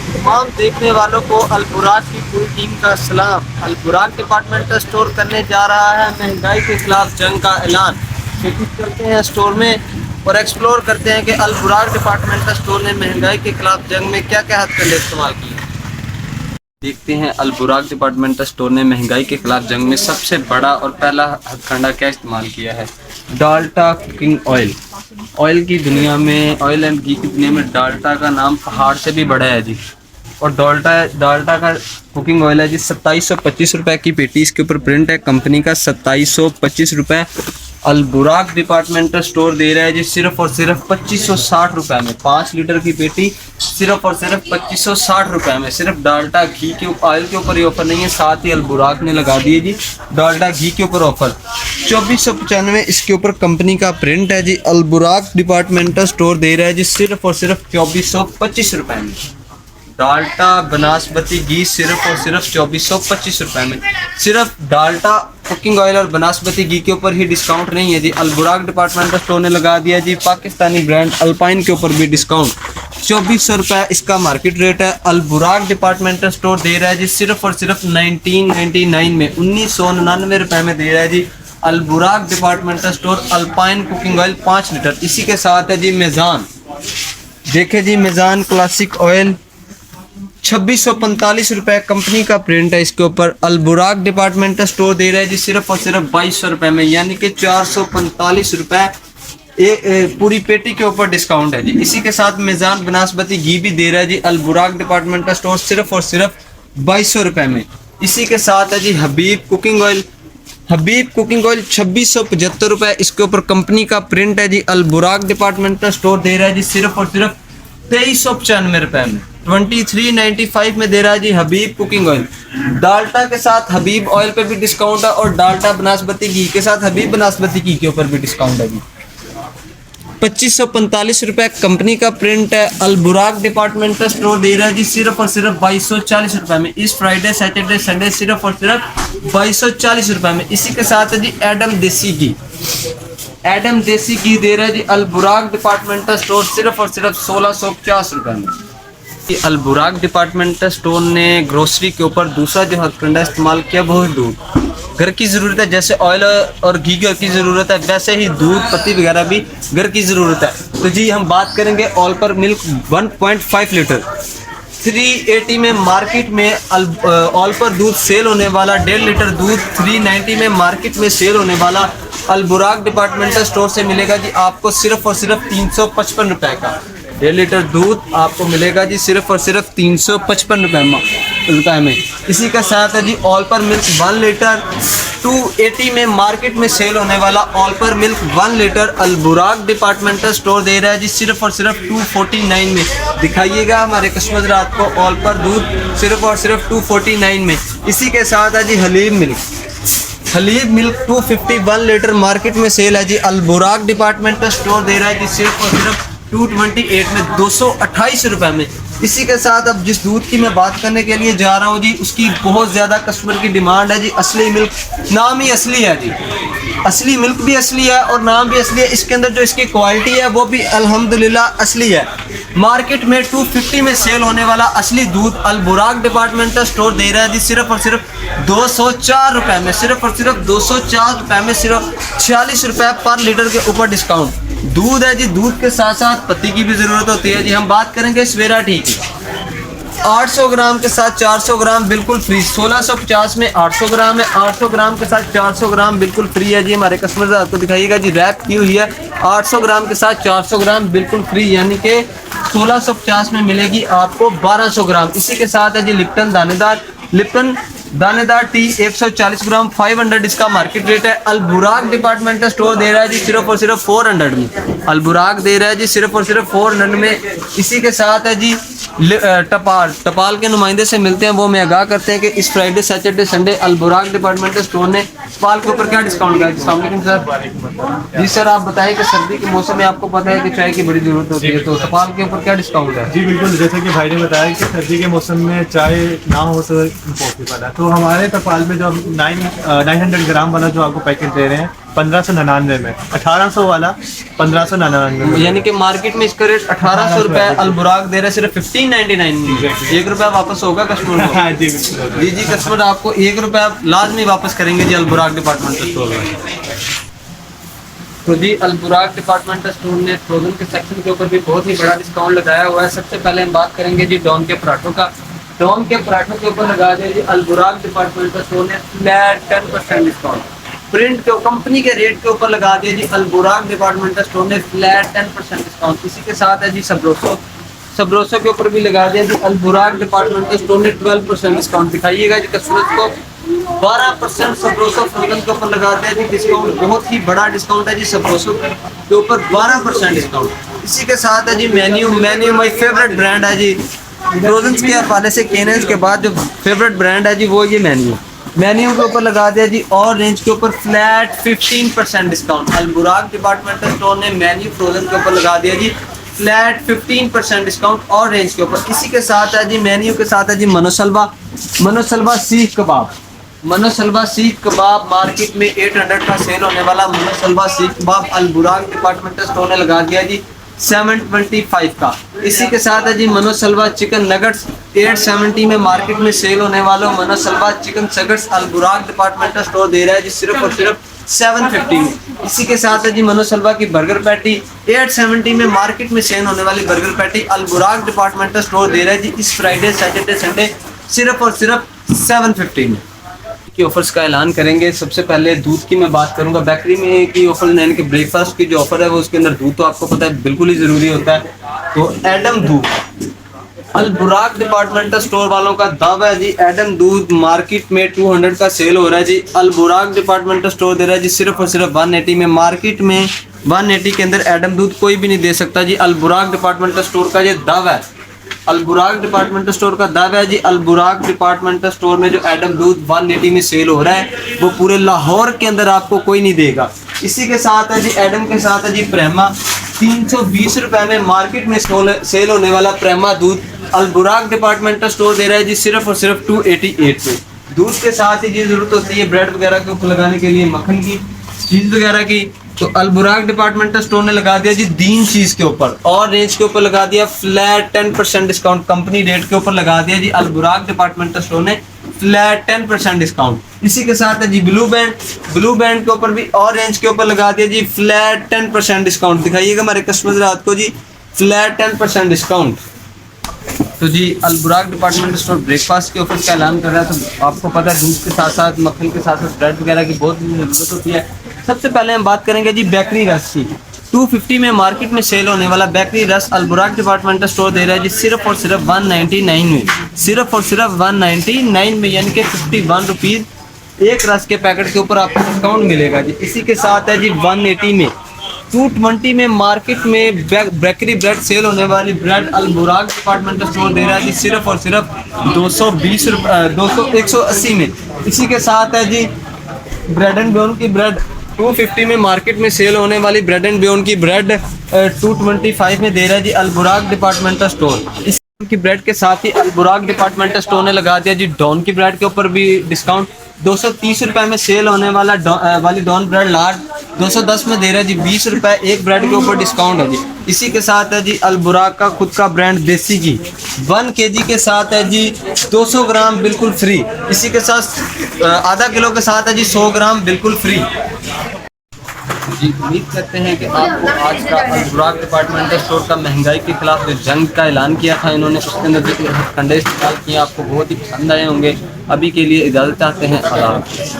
तमाम देखने वालों को अल बुराक की पूरी टीम का सलाम। अल बुराक डिपार्टमेंटल स्टोर करने जा रहा है महंगाई के खिलाफ जंग का ऐलान। तो कुछ चलते हैं स्टोर में और एक्सप्लोर करते हैं कि अल बुराक डिपार्टमेंटल स्टोर ने महंगाई के खिलाफ जंग में क्या क्या हथकंडे इस्तेमाल किए। देखते हैं अल बुराक डिपार्टमेंटल स्टोर ने महंगाई के खिलाफ जंग में सबसे बड़ा और पहला हथकंडा क्या इस्तेमाल किया है। Delta cooking oil. ऑयल की दुनिया में, ऑयल एंड घी की दुनिया में डाल्टा का नाम पहाड़ से भी बड़ा है जी। और डाल्टा डाल्टा का कुकिंग ऑयल है जी 2725 रुपये की पेटी इसके ऊपर प्रिंट है कंपनी का 2725 रुपये। अल बुराक डिपार्टमेंटल स्टोर दे रहा है जी सिर्फ और सिर्फ 2560 रुपये में 5 लीटर की पेटी सिर्फ और सिर्फ 2560 रुपये में। सिर्फ डाल्टा घी के ऑयल के ऊपर ही ऑफर नहीं है, साथ ही अल बुराक ने लगा दिए जी डाल्टा घी के ऊपर ऑफर 2495 इसके ऊपर कंपनी का प्रिंट है जी। अल बुराक डिपार्टमेंटल स्टोर दे रहा है जी सिर्फ और सिर्फ 2425 रुपये में। डाल्टा बनास्पति घी सिर्फ और सिर्फ 2425 रुपये में। सिर्फ डाल्टा कुकिंग ऑयल और बनास्पति घी के ऊपर ही डिस्काउंट नहीं है जी, अल बुराक डिपार्टमेंटल स्टोर ने लगा दिया जी पाकिस्तानी ब्रांड अल्पाइन के ऊपर भी डिस्काउंट। 2400 रुपये इसका मार्केट रेट है। अल बुराक डिपार्टमेंटल स्टोर दे रहा है जी सिर्फ और सिर्फ 1999 में 1999 रुपये में दे रहा है जी अल बुराक departmental store alpine cooking oil 5 litre. इसी के साथ है जी मेज़ान। देखे जी मेज़ान क्लासिक ऑयल 2645 रुपये कंपनी का प्रिंट है इसके ऊपर। अल बुराक डिपार्टमेंटल स्टोर दे रहा है जी सिर्फ और सिर्फ 2200 रुपये में, यानी कि 445 रुपये पूरी पेटी के ऊपर डिस्काउंट है जी। इसी के साथ मेज़ान बनास्पति घी भी दे रहा है जी अल बुराक डिपार्टमेंटल स्टोर सिर्फ और सिर्फ 2200 रुपये में। इसी के साथ है जी हबीब कुकिंग ऑयल। हबीब कुकिंग ऑयल 2675 रुपये इसके ऊपर कंपनी का प्रिंट है जी। अल बुराक डिपार्टमेंटल स्टोर दे रहा है जी सिर्फ और सिर्फ 2395 रुपये में 2395 में दे रहा है जी हबीब कुकिंग ऑयल। डाल्टा के साथ हबीब ऑयल पे भी डिस्काउंट है और डाल्टा बनास्पति घी के साथ हबीब बनास्पति घी के ऊपर भी डिस्काउंट है जी। 2545 रुपये कंपनी का प्रिंट है। अल बुराक डिपार्टमेंटल स्टोर दे रहा है जी सिर्फ और सिर्फ 2240 रुपये में। इस फ्राइडे सैटरडे संडे सिर्फ और सिर्फ 2240 रुपये में। इसी के साथ है जी एडम देसी घी। एडम देसी घी दे रहा है जी अल बुराक डिपार्टमेंटल स्टोर सिर्फ और सिर्फ 1650 रुपये में। अल बुराक डिपार्टमेंटल स्टोर ने ग्रोसरी के ऊपर दूसरा जो हथकंडा इस्तेमाल किया वो है दूध। घर की ज़रूरत है, जैसे ऑयल और घी घर की ज़रूरत है वैसे ही दूध पत्ती वगैरह भी घर की ज़रूरत है। तो जी हम बात करेंगे ऑल पर मिल्क 1.5 लीटर 380 में मार्केट में ऑल पर दूध सेल होने वाला 1.5 लीटर दूध 390 में मार्केट में सेल होने वाला अल बुराक डिपार्टमेंटल स्टोर से मिलेगा जी आपको सिर्फ और सिर्फ 355 रुपये का 1.5 लीटर दूध आपको मिलेगा जी सिर्फ और सिर्फ 355 रुपये में। इसी का साथ है जी ऑल पर मिल्क 1 लीटर 280 में मार्केट में सेल होने वाला ऑल पर मिल्क 1 लीटर अल बुराक डिपार्टमेंटल स्टोर दे रहा है जी सिर्फ और सिर्फ 249 में। दिखाइएगा हमारे कस्टमर रात को ऑल पर दूध सिर्फ और सिर्फ 249 में। इसी के साथ है जी हलीब मिल्क। हलीब मिल्क 251 लीटर मार्केट में सेल है जी अल बुराक डिपार्टमेंटल स्टोर दे रहा है जी सिर्फ और सिर्फ 228 में 228 रुपये में। इसी के साथ अब जिस दूध की मैं बात करने के लिए जा रहा हूँ जी उसकी बहुत ज़्यादा कस्टमर की डिमांड है जी असली मिल्क। नाम ही असली है जी, असली मिल्क भी असली है और नाम भी असली है। इसके अंदर जो इसकी क्वालिटी है वो भी अल्हम्दुलिल्लाह असली है। मार्केट में 250 में सेल होने वाला असली दूध अल बुराक डिपार्टमेंटल स्टोर दे रहा है जी सिर्फ और सिर्फ 204 रुपये में। सिर्फ और सिर्फ 204 रुपये में सिर्फ 46 रुपये पर लीटर के ऊपर डिस्काउंट। दूध है जी, दूध के साथ साथ पत्ती की भी ज़रूरत होती है जी। हम बात करेंगे सवेरा टी की 800 ग्राम के साथ 400 ग्राम बिल्कुल फ्री। 1650 में 800 ग्राम है, 800 ग्राम के साथ 400 ग्राम बिल्कुल फ्री है जी। हमारे कस्टमर आपको दिखाइएगा जी रैप की हुई है 800 ग्राम के साथ 400 ग्राम बिल्कुल फ्री, यानी कि 1650 में मिलेगी आपको 1200 ग्राम। इसी के साथ है जी लिप्टन दानेदार टी 140 ग्राम 500 इसका मार्केट रेट है। अल बुराक डिपार्टमेंटल स्टोर दे रहा है जी सिर्फ और सिर्फ 400 में। अल बुराक दे रहा है जी सिर्फ और सिर्फ 400 में। इसी के साथ है जी टपाल के नुमाइंदे से मिलते हैं, वो हमें आगाह करते हैं कि इस फ्राइडे सैटरडे संडे अल बुराक डिपार्टमेंटल स्टोर ने टपाल के ऊपर क्या डिस्काउंट किया। अस्सलाम वालेकुम सर। जी सर, आप बताएं कि सर्दी के मौसम में आपको पता है कि चाय की बड़ी ज़रूरत होती है, तो टपाल के ऊपर क्या डिस्काउंट है। जी बिल्कुल, जैसे कि भाई ने बताया कि सर्दी के मौसम में चाय ना हो तो इम्पॉसिबल है, तो हमारे टपाल में जो 900 ग्राम वाला जो आपको पैकेट दे रहे हैं 1599 में, 1800 वाला 1599 में। यानी कि मार्केट में इसका रेट 1800 रुपए, अलबुराक दे रहा है सिर्फ 1599 में। 1 रुपया वापस होगा कस्टमर को। हाँ जी बिल्कुल। जी कस्टमर आपको 1 रुपया लाजमी वापस करेंगे जी अलबुराक डिपार्टमेंटल स्टोर में। तो जी अलबुराक डिपार्टमेंटल स्टोर ने फ्रोजन के सेक्शन के ऊपर भी बहुत ही बड़ा डिस्काउंट लगाया हुआ है। सबसे पहले हम बात करेंगे जी डॉन के पराठों का। डॉन के पराठों के ऊपर लगा दिया जी अलबुराक डिपार्टमेंटल स्टोर ने फ्लैट 10% डिस्काउंट। प्रिंट के कंपनी के रेट के ऊपर लगा दिया जी अलबुराक डिपार्टमेंटल स्टोर ने फ्लैट 10% डिस्काउंट। इसी के साथ है जी सबरोसो के ऊपर भी लगा दिया जी अलबुराक डिपार्टमेंटल स्टोर ने 12% डिस्काउंट। दिखाइएगा जी कस्टमर को 12% सबरोसो फ्रोजन के ऊपर लगा दिया जी डिस्काउंट। बहुत ही बड़ा डिस्काउंट है जी सबरोसो के ऊपर 12% डिस्काउंट। इसी के साथ है जी मेन्यू माय फेवरेट ब्रांड है जी फ्रोजन के हवाले से। केनेंस के बाद जो फेवरेट ब्रांड है जी वो ये मेन्यू के ऊपर लगा दिया जी और रेंज के ऊपर flat 15% discount. Alburaq departmental store ने मेन्यू फ्रोजन के ऊपर लगा दिया जी फ्लैट 15% डिस्काउंट और रेंज के ऊपर। इसी के साथ है जी मेन्यू के साथ है जी मनोसलवा सीख कबाब मार्केट में 800 का सेल होने वाला मनोसलवा सीख कबाब अलबुराक डिपार्टमेंटल स्टोर ने लगा दिया जी 725 का। इसी के साथ है जी मनोसलवा चिकन नगट्स 870 में मार्केट में सेल होने वाला Manosalwa chicken nuggets Alburaq departmental store दे रहा है जी सिर्फ और सिर्फ 750 में। इसी के साथ है जी मनोसलवा की बर्गर पैटी 870 में मार्केट में सेल होने वाली burger patty Alburaq departmental store दे रहा है जी इस फ्राइडे सैटरडे संडे सिर्फ और सिर्फ 750 में। की ऑफर्स का ऐलान करेंगे। सबसे पहले दूध की मैं बात करूंगा। बेकरी में की ऑफर यानी कि ब्रेकफास्ट की जो ऑफर है वो उसके अंदर दूध तो आपको पता है बिल्कुल ही ज़रूरी होता है। तो एडम दूध अलबुराक डिपार्टमेंटल स्टोर वालों का दावा है जी एडम दूध मार्केट में 200 का सेल हो रहा है जी। अलबुराक डिपार्टमेंटल स्टोर दे रहा है जी सिर्फ और सिर्फ 180 में। मार्केट में 180 के अंदर एडम दूध कोई भी नहीं दे सकता जी। अलबुराक डिपार्टमेंटल स्टोर का ये दावा है। अलबुराक डिपार्टमेंटल स्टोर का दावा है जी अलबुराक डिपार्टमेंटल स्टोर में जो एडम दूध 180 में सेल हो रहा है वो पूरे लाहौर के अंदर आपको कोई नहीं देगा। इसी के साथ है जी एडम के साथ है जी प्रेमा 320 रुपए में मार्केट में सेल होने वाला प्रेमा दूध अलबुराक डिपार्टमेंटल स्टोर दे रहा है जी सिर्फ और सिर्फ 288 पे। दूध के साथ ही जी जरूरत होती है ब्रेड वगैरह के ऊपर लगाने के लिए मक्खन की चीज़ वगैरह की, तो अलबुराक डिपार्टमेंटल स्टोर ने लगा दिया जी दीन चीज़ के ऊपर और रेंज के ऊपर लगा दिया फ्लैट 10% डिस्काउंट। कंपनी रेट के ऊपर लगा दिया जी अलबुराक डिपार्टमेंटल स्टोर ने फ्लैट 10% डिस्काउंट। इसी के साथ है जी ब्लू बैंड के ऊपर भी और रेंज के ऊपर लगा दिया जी फ्लैट 10% डिस्काउंट। दिखाइएगा हमारे कस्टमर रात को जी फ्लैट 10% डिस्काउंट। तो जी अलबुराक डिपार्टमेंटल स्टोर ब्रेकफास्ट के ऑफर का ऐलान कर रहा है। तो आपको पता है दूध के साथ साथ मक्खन के साथ साथ ब्रेड वगैरह की बहुत ज़रूरत होती है। सबसे पहले हम बात करेंगे जी बेकरी रस की। 250 में मार्केट में सेल होने वाला बेकरी रस अलबुराक डिपार्टमेंटल स्टोर दे रहा है जी सिर्फ और सिर्फ 199 में। सिर्फ और सिर्फ 199 में यानी कि 51 रुपीज़ एक रस के पैकेट के ऊपर आपको डिस्काउंट मिलेगा जी। इसी के साथ है जी 180 में 220 में मार्केट में बेकरी ब्रेड सेल होने वाली ब्रेड अलबुराक डिपार्टमेंटल स्टोर दे रहा है जी सिर्फ और सिर्फ 220 रुपये 180 में। इसी के साथ है जी ब्रेड एंड ब्योन की ब्रेड 250 में मार्केट में सेल होने वाली ब्रेड एंड ब्योन की ब्रेड 225 में दे रहा है जी अलबुराक डिपार्टमेंटल स्टोर। इस की ब्रेड के साथ ही अलबुराक डिपार्टमेंटल स्टोर ने लगा दिया जी डॉन की ब्रेड के ऊपर भी डिस्काउंट। 230 रुपए में सेल होने वाली डॉन ब्रेड लार्ज 210 में दे रहा है जी 20 रुपए एक ब्रेड के ऊपर डिस्काउंट है जी। इसी के साथ है जी अलबुराक का खुद का ब्रांड देसी घी 1 kg के साथ है जी 200 ग्राम बिल्कुल फ्री। इसी के साथ आधा किलो के साथ है जी 100 ग्राम बिल्कुल फ्री जी। उम्मीद करते हैं कि आपको आज का अलबुराक डिपार्टमेंटल स्टोर का महंगाई के खिलाफ जो जंग का ऐलान किया था इन्होंने उसके अंदर जो कंडे इस्तेमाल किए आपको बहुत ही पसंद आए होंगे। अभी के लिए इजाज़त चाहते हैं। अल्लाह हाफ़िज़।